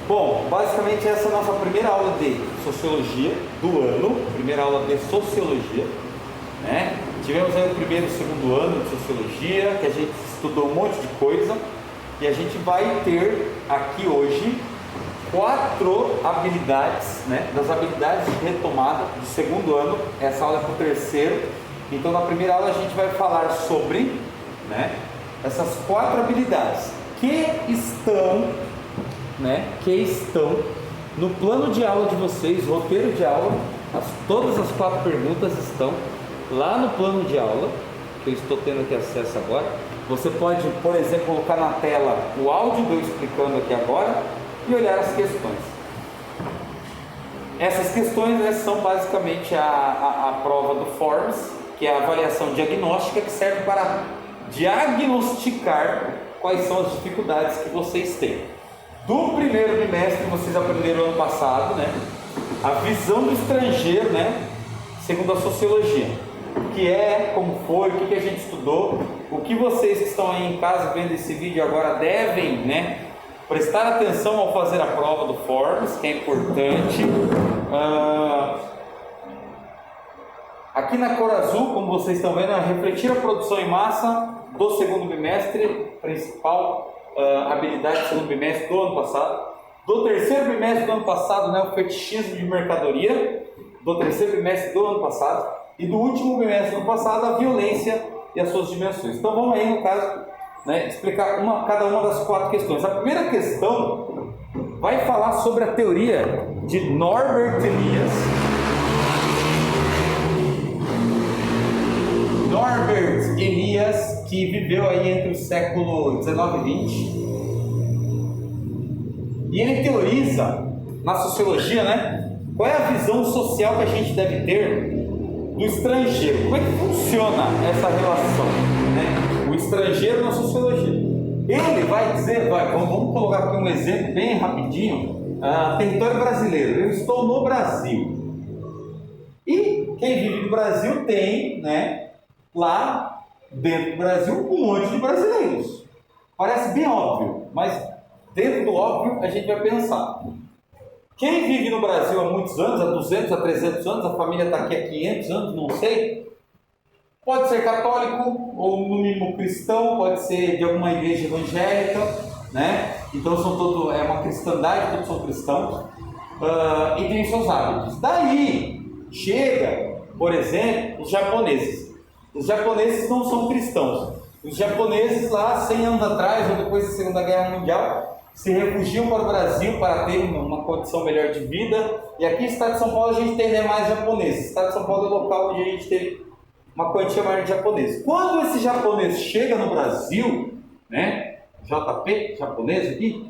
Bom, basicamente essa é a nossa primeira aula de Sociologia do ano, primeira aula de Sociologia, né? Tivemos aí o primeiro e o segundo ano de Sociologia, que a gente estudou um monte de coisa, e a gente vai ter aqui hoje 4 habilidades, né? Das habilidades de retomada do segundo ano. Essa aula é para o terceiro, então na primeira aula a gente vai falar sobre, né, essas 4 habilidades que estão no plano de aula de vocês, roteiro de aula. Todas as 4 perguntas estão lá no plano de aula, que eu estou tendo aqui acesso agora. Você pode, por exemplo, colocar na tela o áudio do eu explicando aqui agora e olhar as questões. Essas questões, né, são basicamente a prova do Forms, que é a avaliação diagnóstica, que serve para diagnosticar quais são as dificuldades que vocês têm. Do primeiro bimestre, vocês aprenderam ano passado, né, a visão do estrangeiro, né, segundo a sociologia, que é, como foi, o que a gente estudou, o que vocês que estão aí em casa vendo esse vídeo agora devem, né, prestar atenção ao fazer a prova do Forms, que é importante. Aqui na cor azul, como vocês estão vendo, é refletir a produção em massa do segundo bimestre, principal habilidade do segundo bimestre do ano passado. Do terceiro bimestre do ano passado, né, o fetichismo de mercadoria, do terceiro bimestre do ano passado, e do último bimestre do ano passado, a violência e as suas dimensões. Então vamos aí, no caso, né, explicar cada uma das 4 questões. A primeira questão vai falar sobre a teoria de Norbert Elias. Norbert Elias, que viveu aí entre o século 19 e 20, e ele teoriza na sociologia, né, qual é a visão social que a gente deve ter do estrangeiro. Como é que funciona essa relação, né? O estrangeiro na sociologia. Ele vai dizer, vamos colocar aqui um exemplo bem rapidinho. Território brasileiro. Eu estou no Brasil. E quem vive no Brasil tem, né, lá dentro do Brasil um monte de brasileiros. Parece bem óbvio, mas dentro do óbvio a gente vai pensar. Quem vive no Brasil há muitos anos, há 200, há 300 anos, a família está aqui há 500 anos, não sei, pode ser católico, ou no mínimo cristão, pode ser de alguma igreja evangélica, né? Então é uma cristandade, todos são cristãos, e tem seus hábitos. Daí chega, por exemplo, os japoneses. Os japoneses não são cristãos. Os japoneses lá, 100 anos atrás, ou depois da Segunda Guerra Mundial, se refugiam para o Brasil para ter uma condição melhor de vida. E aqui no estado de São Paulo a gente tem mais japoneses. O estado de São Paulo é o local onde a gente teve uma quantia maior de japoneses. Quando esse japonês chega no Brasil, né, JP, japonês aqui,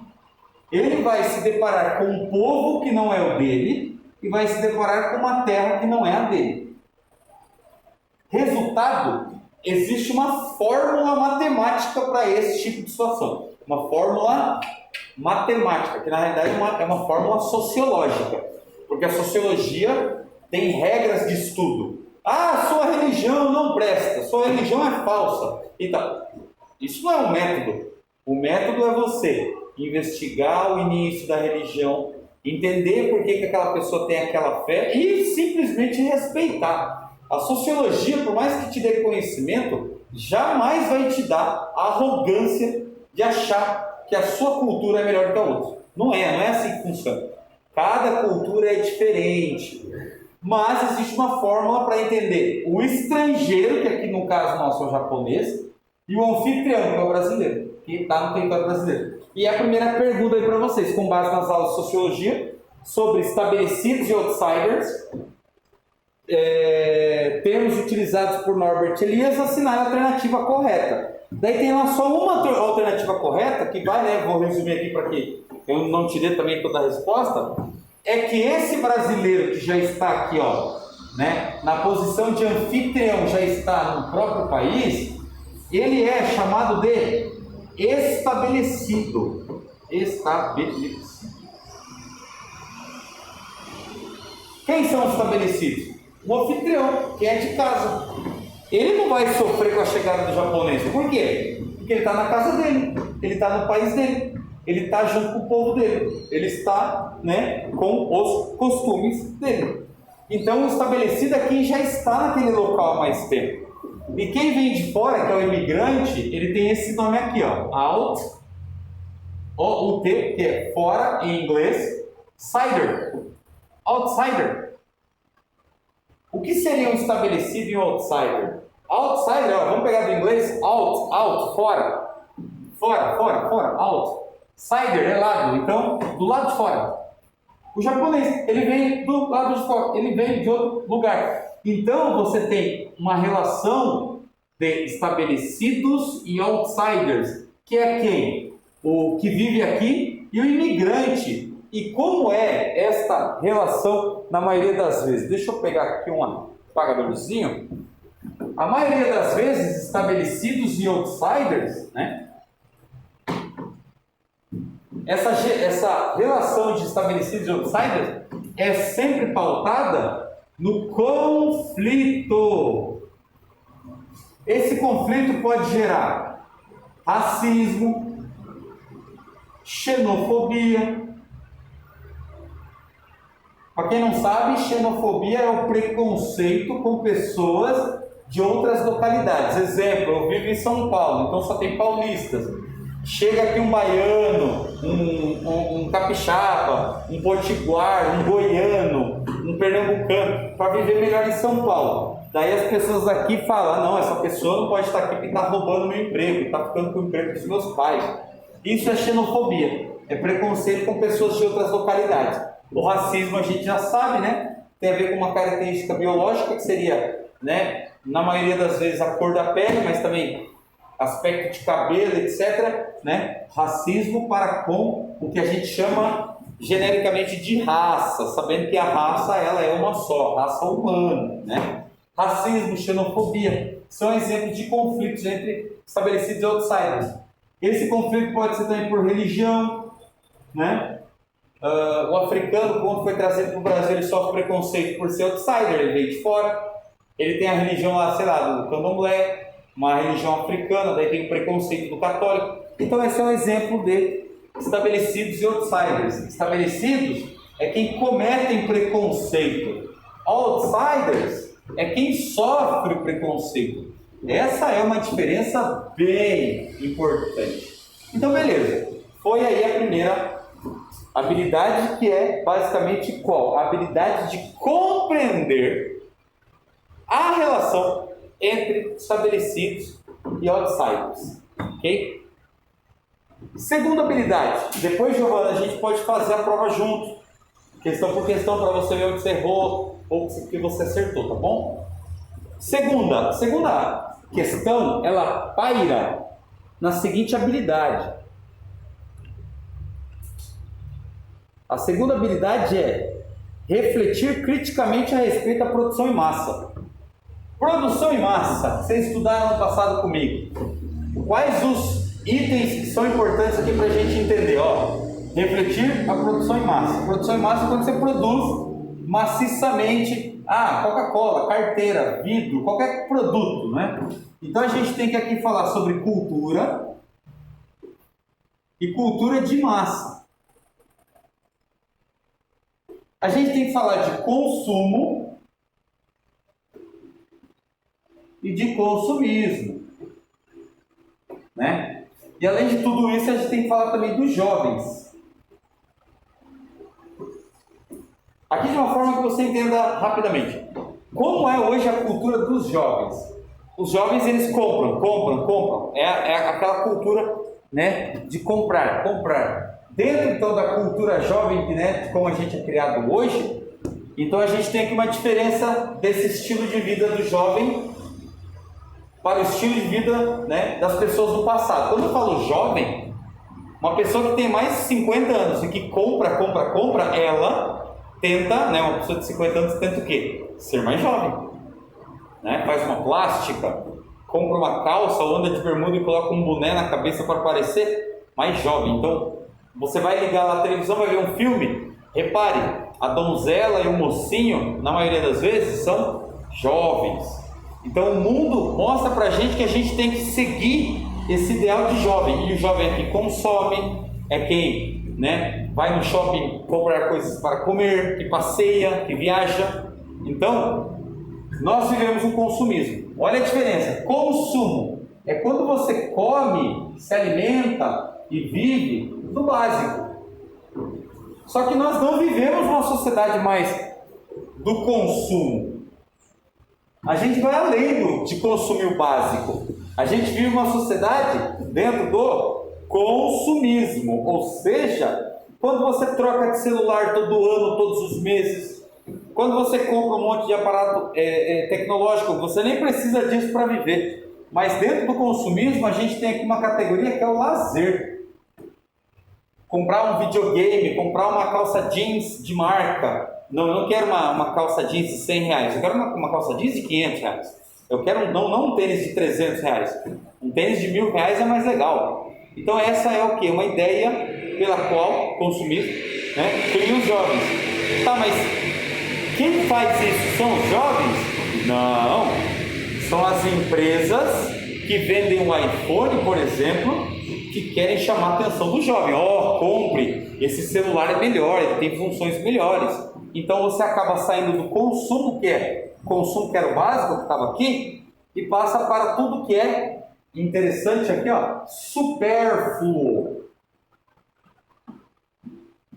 ele vai se deparar com um povo que não é o dele e vai se deparar com uma terra que não é a dele. Resultado, existe uma fórmula matemática para esse tipo de situação. Uma fórmula matemática, que na realidade é uma fórmula sociológica, porque a sociologia tem regras de estudo. Sua religião não presta, sua religião é falsa. Então, isso não é um método. O método é você investigar o início da religião, entender por que aquela pessoa tem aquela fé e simplesmente respeitar. A sociologia, por mais que te dê conhecimento, jamais vai te dar a arrogância de achar que a sua cultura é melhor do que a outra. Não é assim que funciona. Cada cultura é diferente. Mas existe uma fórmula para entender o estrangeiro, que aqui no caso nosso é o japonês, e o anfitrião, que é o brasileiro, que está no território brasileiro. E a primeira pergunta aí para vocês, com base nas aulas de sociologia, sobre estabelecidos e outsiders, termos utilizados por Norbert Elias, assinar a alternativa correta. Daí tem lá só uma alternativa correta, que vai, né, vou resumir aqui para que eu não te dê também toda a resposta, é que esse brasileiro que já está aqui, ó, né, na posição de anfitrião, já está no próprio país, ele é chamado de estabelecido. Estabelecido. Quem são os estabelecidos? O anfitrião, que é de casa. Ele não vai sofrer com a chegada do japonês. Por quê? Porque ele está na casa dele, ele está no país dele. ele está junto com o povo dele, ele está, né, com os costumes dele. Então, o estabelecido é quem já está naquele local há mais tempo. E quem vem de fora, que é o imigrante, ele tem esse nome aqui, ó, out, O-U-T, que é fora em inglês, cider, outsider. O que seria um estabelecido e um outsider? Outsider, ó, vamos pegar do inglês, out, fora, out. Cider é lado, então, do lado de fora. O japonês, ele vem do lado de fora, ele vem de outro lugar. Então, você tem uma relação de estabelecidos e outsiders, que é quem? O que vive aqui e o imigrante. E como é esta relação na maioria das vezes? Deixa eu pegar aqui um apagadorzinho. A maioria das vezes, estabelecidos e outsiders, né? Essa relação de estabelecidos e outsiders é sempre pautada no conflito. Esse conflito pode gerar racismo, xenofobia. Para quem não sabe, xenofobia é o preconceito com pessoas de outras localidades. Exemplo, eu vivo em São Paulo, então só tem paulistas. Chega aqui um baiano, um capixaba, um potiguar, um goiano, um pernambucano, para viver melhor em São Paulo. Daí as pessoas aqui falam, não, essa pessoa não pode estar aqui porque está roubando meu emprego, está ficando com o emprego dos meus pais. Isso é xenofobia, é preconceito com pessoas de outras localidades. O racismo a gente já sabe, né? Tem a ver com uma característica biológica que seria, né, na maioria das vezes a cor da pele, mas também aspecto de cabelo, etc., né? Racismo para com o que a gente chama genericamente de raça, sabendo que a raça ela é uma só, raça humana, né? Racismo, xenofobia, são exemplos de conflitos entre estabelecidos e outsiders. Esse conflito pode ser também por religião, né? O africano, quando foi trazido para o Brasil, ele sofre preconceito por ser outsider, ele veio de fora, ele tem a religião lá, sei lá, do candomblé, uma religião africana, daí tem o preconceito do católico. Então esse é um exemplo de estabelecidos e outsiders. Estabelecidos é quem cometem preconceito. Outsiders é quem sofre o preconceito. Essa é uma diferença bem importante. Então beleza, foi aí a primeira habilidade, que é basicamente qual? A habilidade de compreender a relação entre estabelecidos e outsiders, ok? Segunda habilidade, depois, Giovana, a gente pode fazer a prova junto, questão por questão, para você ver onde você errou ou o que você acertou, tá bom? Segunda questão, ela paira na seguinte habilidade. A segunda habilidade é refletir criticamente a respeito da produção em massa. Produção em massa, vocês estudaram no passado comigo. Quais os itens que são importantes aqui para a gente entender? Ó, refletir a produção em massa. Produção em massa é quando você produz maciçamente, Coca-Cola, carteira, vidro, qualquer produto, né? Então a gente tem que aqui falar sobre cultura e cultura de massa. A gente tem que falar de consumo e de consumismo, né? E além de tudo isso, a gente tem que falar também dos jovens. Aqui de uma forma que você entenda rapidamente. Como é hoje a cultura dos jovens? Os jovens, eles compram. É aquela cultura, né, de comprar. Dentro, então, da cultura jovem, né, como a gente é criado hoje, então a gente tem aqui uma diferença desse estilo de vida do jovem para o estilo de vida, né, das pessoas do passado. Quando eu falo jovem, uma pessoa que tem mais de 50 anos e que compra, ela tenta, né, uma pessoa de 50 anos tenta o quê? Ser mais jovem, né? Faz uma plástica, compra uma calça ou anda de bermuda e coloca um boné na cabeça para parecer mais jovem. Então, você vai ligar lá a televisão, vai ver um filme, repare, a donzela e o mocinho, na maioria das vezes, são jovens. Então o mundo mostra pra gente que a gente tem que seguir esse ideal de jovem. E o jovem é que consome, é quem, né, vai no shopping comprar coisas para comer, que passeia, que viaja. Então, nós vivemos um consumismo. Olha a diferença. Consumo é quando você come, se alimenta e vive do básico. Só que nós não vivemos uma sociedade mais do consumo. A gente vai além de consumir o básico. A gente vive uma sociedade dentro do consumismo. Ou seja, quando você troca de celular todo ano, todos os meses, quando você compra um monte de aparato tecnológico, você nem precisa disso para viver. Mas dentro do consumismo, a gente tem aqui uma categoria que é o lazer. Comprar um videogame, comprar uma calça jeans de marca. Não, eu não quero uma calça jeans de 100 reais, eu quero uma calça jeans de 500 reais. Eu quero não um tênis de 300 reais. Um tênis de 1.000 reais é mais legal. Então essa é o quê? Uma ideia pela qual consumismo, né, cria os jovens. Tá, mas quem faz isso? São os jovens? Não. São as empresas que vendem um iPhone, por exemplo, que querem chamar a atenção do jovem. Compre, esse celular é melhor, ele tem funções melhores. Então você acaba saindo do consumo que era o básico, que estava aqui, e passa para tudo que é interessante aqui, ó, supérfluo,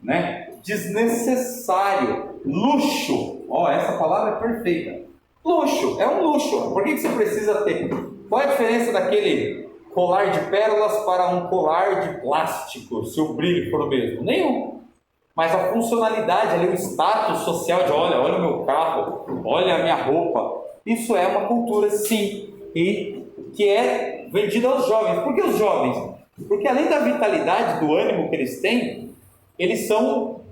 né? Desnecessário, luxo. Essa palavra é perfeita. Luxo, é um luxo. Por que você precisa ter? Qual é a diferença daquele colar de pérolas para um colar de plástico, se o brilho for o mesmo? Nenhum. Mas a funcionalidade ali, o status social de olha o meu carro, olha a minha roupa, isso é uma cultura sim, e que é vendida aos jovens. Por que os jovens? Porque além da vitalidade, do ânimo que eles têm, eles são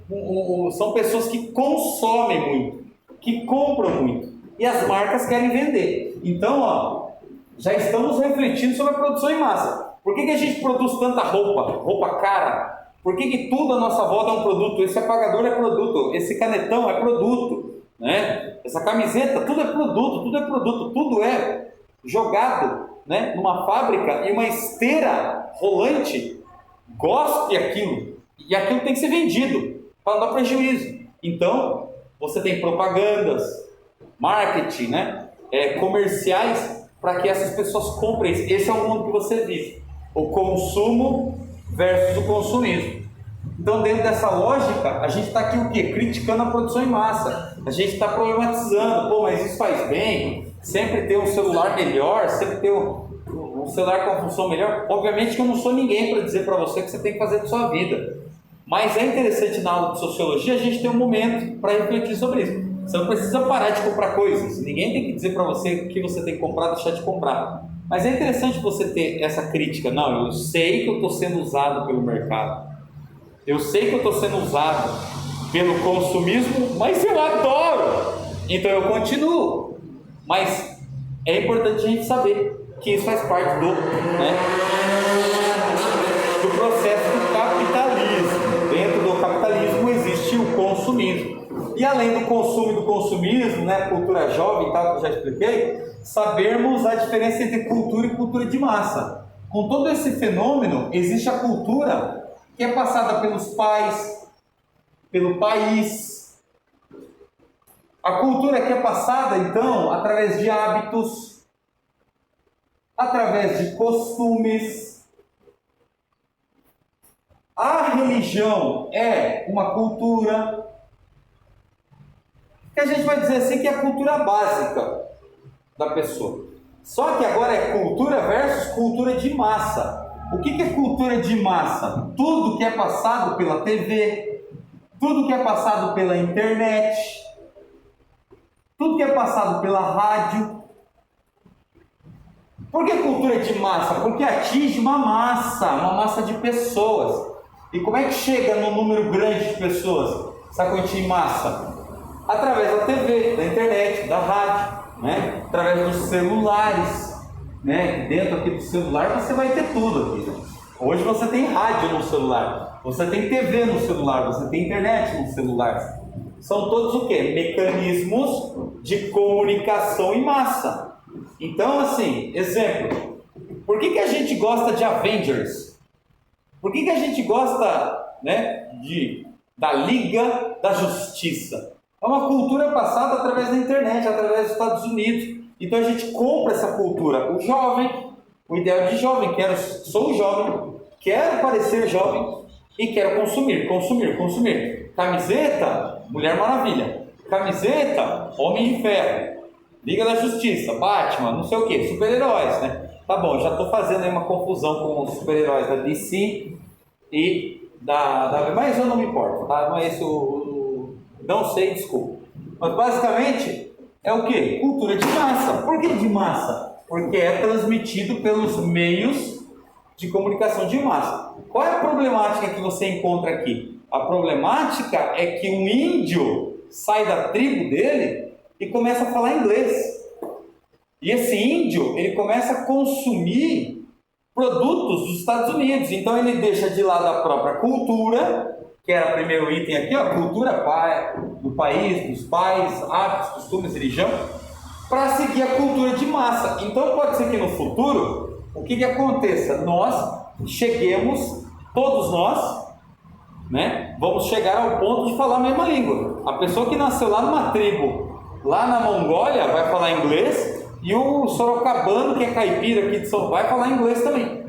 pessoas que consomem muito, que compram muito, e as marcas querem vender. Então, já estamos refletindo sobre a produção em massa. Por que a gente produz tanta roupa cara? Por que tudo à nossa volta é um produto? Esse apagador é produto, esse canetão é produto, né? Essa camiseta, tudo é produto, tudo é jogado, né, numa fábrica, e uma esteira rolante gospe aquilo, e aquilo tem que ser vendido para não dar prejuízo. Então, você tem propagandas, marketing, né, comerciais, para que essas pessoas comprem. Esse é o mundo que você vive, o consumo versus o consumismo. Então, dentro dessa lógica, a gente está aqui o quê? Criticando a produção em massa. A gente está problematizando, mas isso faz bem, sempre ter um celular melhor, sempre ter um celular com uma função melhor. Obviamente que eu não sou ninguém para dizer para você que você tem que fazer da sua vida. Mas é interessante na aula de sociologia a gente ter um momento para refletir sobre isso. Você não precisa parar de comprar coisas. Ninguém tem que dizer para você o que você tem que comprar, deixar de comprar. Mas é interessante você ter essa crítica. Não, eu sei que eu estou sendo usado pelo mercado. Eu sei que eu estou sendo usado pelo consumismo, mas eu adoro. Então eu continuo. Mas é importante a gente saber que isso faz parte do processo do capitalismo. Dentro do capitalismo existe o consumismo. E além do consumo e do consumismo, cultura jovem e tal, que eu já expliquei, sabermos a diferença entre cultura e cultura de massa. Com todo esse fenômeno, existe a cultura que é passada pelos pais, pelo país. A cultura que é passada, então, através de hábitos, através de costumes. A religião é uma cultura que a gente vai dizer assim que é a cultura básica da pessoa. Só que agora é cultura versus cultura de massa. O que é cultura de massa? Tudo que é passado pela TV, tudo que é passado pela internet, tudo que é passado pela rádio. Por que cultura de massa? Porque atinge uma massa de pessoas. E como é que chega no número grande de pessoas essa quantia em massa? Através da TV, da internet, da rádio, através dos celulares. Dentro aqui do celular você vai ter tudo aqui. Hoje você tem rádio no celular, você tem TV no celular, você tem internet no celular. São todos o quê? Mecanismos de comunicação em massa. Então, assim, exemplo, por que a gente gosta de Avengers? Por que a gente gosta, né, da Liga da Justiça? É uma cultura passada através da internet, através dos Estados Unidos. Então a gente compra essa cultura. O jovem, o ideal de jovem, sou jovem, quero parecer jovem e quero consumir. Camiseta, Mulher Maravilha. Camiseta, Homem de Ferro. Liga da Justiça, Batman, não sei o que, super-heróis, né? Tá bom, já estou fazendo aí uma confusão com os super-heróis da DC e da mas eu não me importo, tá? Não é esse não sei, desculpa. Mas basicamente é o que? Cultura de massa. Por que de massa? Porque é transmitido pelos meios de comunicação de massa. Qual é a problemática que você encontra aqui? A problemática é que um índio sai da tribo dele e começa a falar inglês. E esse índio, ele começa a consumir produtos dos Estados Unidos. Então ele deixa de lado a própria cultura, que era o primeiro item aqui, ó, cultura do país, dos pais, hábitos, costumes, religião, para seguir a cultura de massa. Então pode ser que no futuro, o que aconteça? Nós cheguemos, todos nós, né, vamos chegar ao ponto de falar a mesma língua. A pessoa que nasceu lá numa tribo, lá na Mongólia, vai falar inglês, e o sorocabano, que é caipira aqui de São Paulo, vai falar inglês também.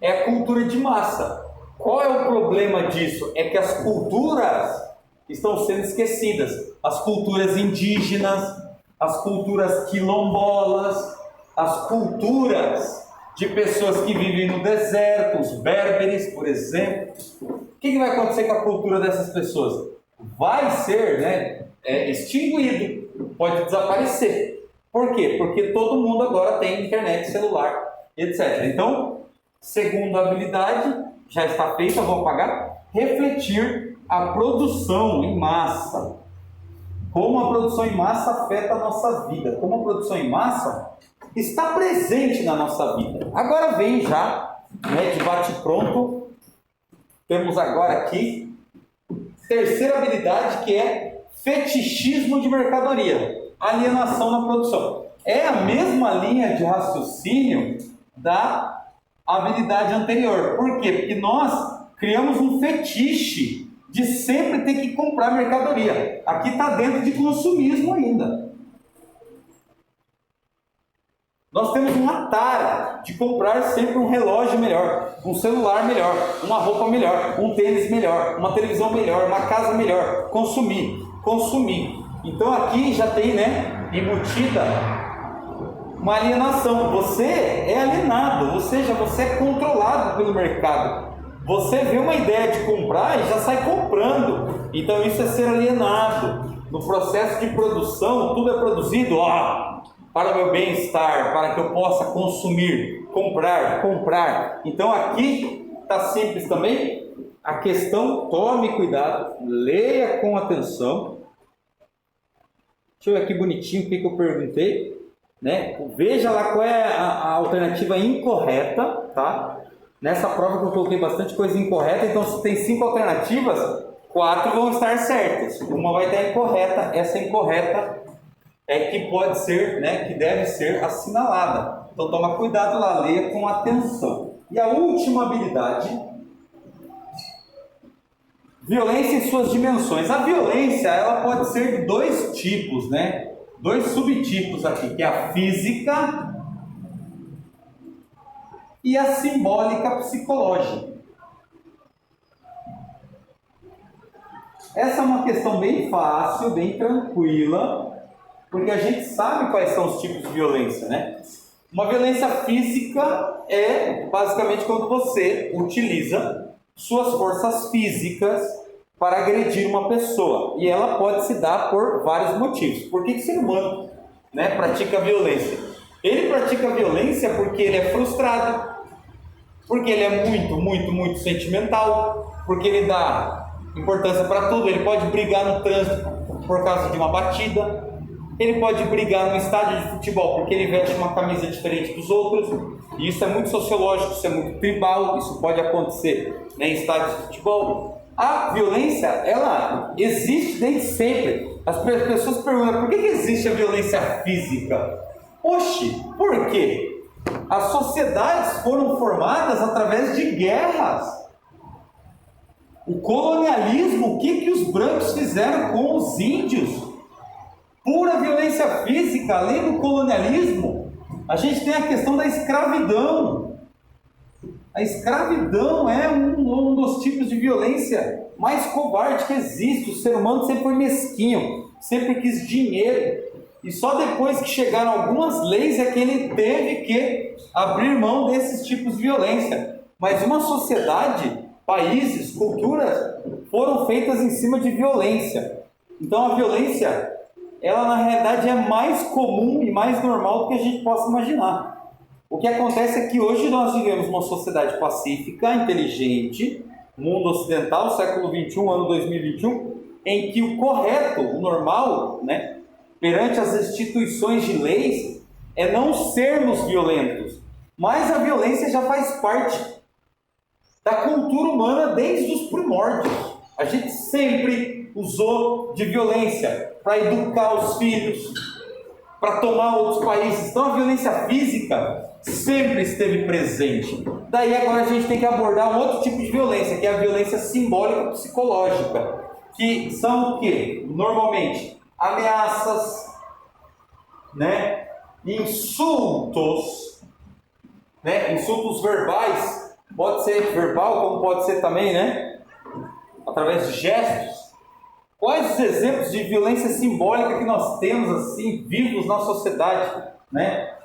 É a cultura de massa. Qual é o problema disso? É que as culturas estão sendo esquecidas. As culturas indígenas, as culturas quilombolas, as culturas de pessoas que vivem no deserto, os berberes, por exemplo. O que vai acontecer com a cultura dessas pessoas? Vai ser, né, extinguido, pode desaparecer. Por quê? Porque todo mundo agora tem internet, celular, etc. Então, segunda habilidade, já está feita, vou apagar, refletir a produção em massa. Como a produção em massa afeta a nossa vida. Como a produção em massa está presente na nossa vida. Agora vem já, né, de bate-pronto, temos agora aqui, terceira habilidade, que é fetichismo de mercadoria. Alienação na produção. É a mesma linha de raciocínio da habilidade anterior. Por quê? Porque nós criamos um fetiche de sempre ter que comprar mercadoria. Aqui está dentro de consumismo ainda. Nós temos uma tara de comprar sempre um relógio melhor, um celular melhor, uma roupa melhor, um tênis melhor, uma televisão melhor, uma casa melhor. Consumir. Então aqui já tem, né, embutida uma alienação. Você é alienado, ou seja, você é controlado pelo mercado. Você vê uma ideia de comprar e já sai comprando. Então isso é ser alienado. No processo de produção, tudo é produzido para o meu bem-estar, para que eu possa consumir, comprar. Então aqui está simples também. A questão, tome cuidado, leia com atenção. Deixa eu ver aqui bonitinho o que eu perguntei, né? Veja lá qual é a alternativa incorreta, tá? Nessa prova que eu coloquei bastante coisa incorreta, então se tem 5 alternativas, 4 vão estar certas. Uma vai estar incorreta, essa incorreta é que pode ser, né, que deve ser assinalada. Então toma cuidado lá, leia com atenção. E a última habilidade, violência em suas dimensões. A violência, ela pode ser de 2 tipos, né? 2 subtipos aqui, que é a física e a simbólica psicológica. Essa é uma questão bem fácil, bem tranquila, porque a gente sabe quais são os tipos de violência, né? Uma violência física é basicamente quando você utiliza suas forças físicas para agredir uma pessoa. E ela pode se dar por vários motivos. Por que o ser humano, né, pratica violência? Ele pratica violência porque ele é frustrado, porque ele é muito sentimental, porque ele dá importância para tudo. Ele pode brigar no trânsito por causa de uma batida. Ele pode brigar no estádio de futebol porque ele veste uma camisa diferente dos outros. E isso é muito sociológico, isso é muito tribal, isso pode acontecer, né, em estádios de futebol. A violência, ela existe desde sempre. As pessoas perguntam, por que existe a violência física? Oxe, por quê? As sociedades foram formadas através de guerras. O colonialismo, o que os brancos fizeram com os índios? Pura violência física. Além do colonialismo, a gente tem a questão da escravidão. A escravidão é um dos tipos de violência mais covarde que existe. O ser humano sempre foi mesquinho, sempre quis dinheiro. E só depois que chegaram algumas leis é que ele teve que abrir mão desses tipos de violência. Mas uma sociedade, países, culturas foram feitas em cima de violência. Então a violência, ela na realidade é mais comum e mais normal do que a gente possa imaginar. O que acontece é que hoje nós vivemos uma sociedade pacífica, inteligente, mundo ocidental, século XXI, ano 2021, em que o correto, o normal, né, perante as instituições de leis, é não sermos violentos. Mas a violência já faz parte da cultura humana desde os primórdios. A gente sempre usou de violência para educar os filhos, para tomar outros países. Então a violência física sempre esteve presente. Daí agora a gente tem que abordar um outro tipo de violência, que é a violência simbólica psicológica, que são o quê? Normalmente ameaças, né? Insultos, né? Insultos verbais, pode ser verbal, como pode ser também, né? Através de gestos. Quais os exemplos de violência simbólica que nós temos assim vivos na sociedade, né?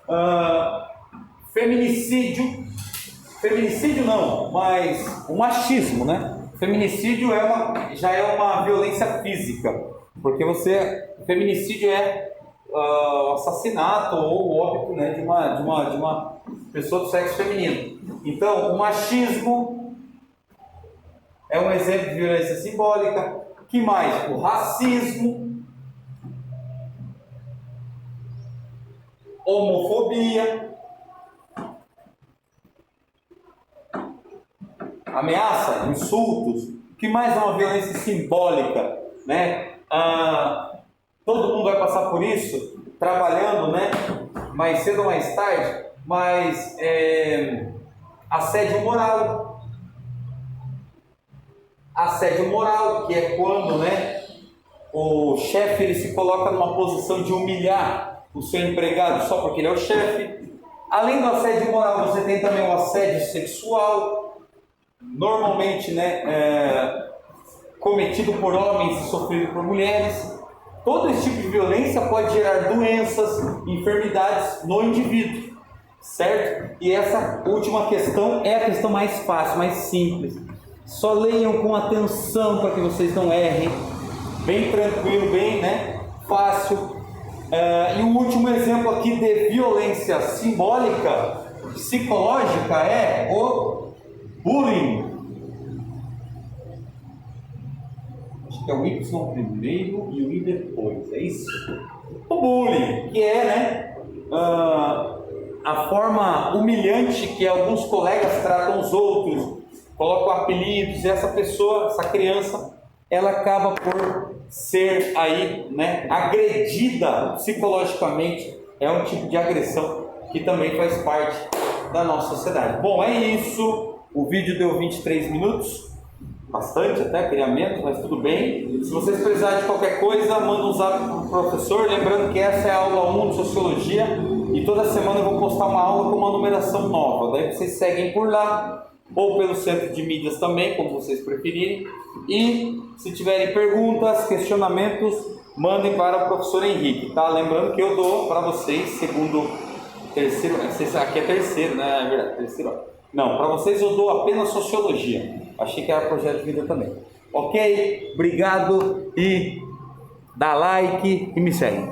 Feminicídio não, mas o machismo, né? Feminicídio já é uma violência física, porque feminicídio é o assassinato ou o óbito, né, de uma pessoa do sexo feminino. Então, o machismo é um exemplo de violência simbólica. Que mais? O racismo, homofobia, ameaça, insultos. O que mais é uma violência simbólica, né? Todo mundo vai passar por isso, trabalhando, né? Mais cedo ou mais tarde, mas assédio moral. Assédio moral, que é quando, né, o chefe ele se coloca numa posição de humilhar o seu empregado só porque ele é o chefe. Além do assédio moral, você tem também o assédio sexual, normalmente, né, cometido por homens e sofrido por mulheres. Todo esse tipo de violência pode gerar doenças, enfermidades no indivíduo, certo? E essa última questão é a questão mais fácil, mais simples. Só leiam com atenção para que vocês não errem. Bem tranquilo, bem, né, fácil. E o último exemplo aqui de violência simbólica, psicológica, é o bullying. Acho que é o Y primeiro e o I depois, é isso? O bullying, que é, né, a forma humilhante que alguns colegas tratam os outros, colocam apelidos, e essa pessoa, essa criança, ela acaba por ser aí, né, agredida psicologicamente. É um tipo de agressão que também faz parte da nossa sociedade. Bom, é isso. O vídeo deu 23 minutos. Bastante até, queria menos, mas tudo bem. Se vocês precisarem de qualquer coisa, manda um zap para o professor. Lembrando que essa é a aula 1 de Sociologia. E toda semana eu vou postar uma aula com uma numeração nova. Daí vocês seguem por lá, ou pelo centro de mídias também, como vocês preferirem. E se tiverem perguntas, questionamentos, mandem para o professor Henrique, tá? Lembrando que eu dou para vocês, terceiro, aqui é terceiro, né? É verdade, terceiro. Não, para vocês eu dou apenas Sociologia. Achei que era projeto de vida também. Ok? Obrigado e dá like e me segue.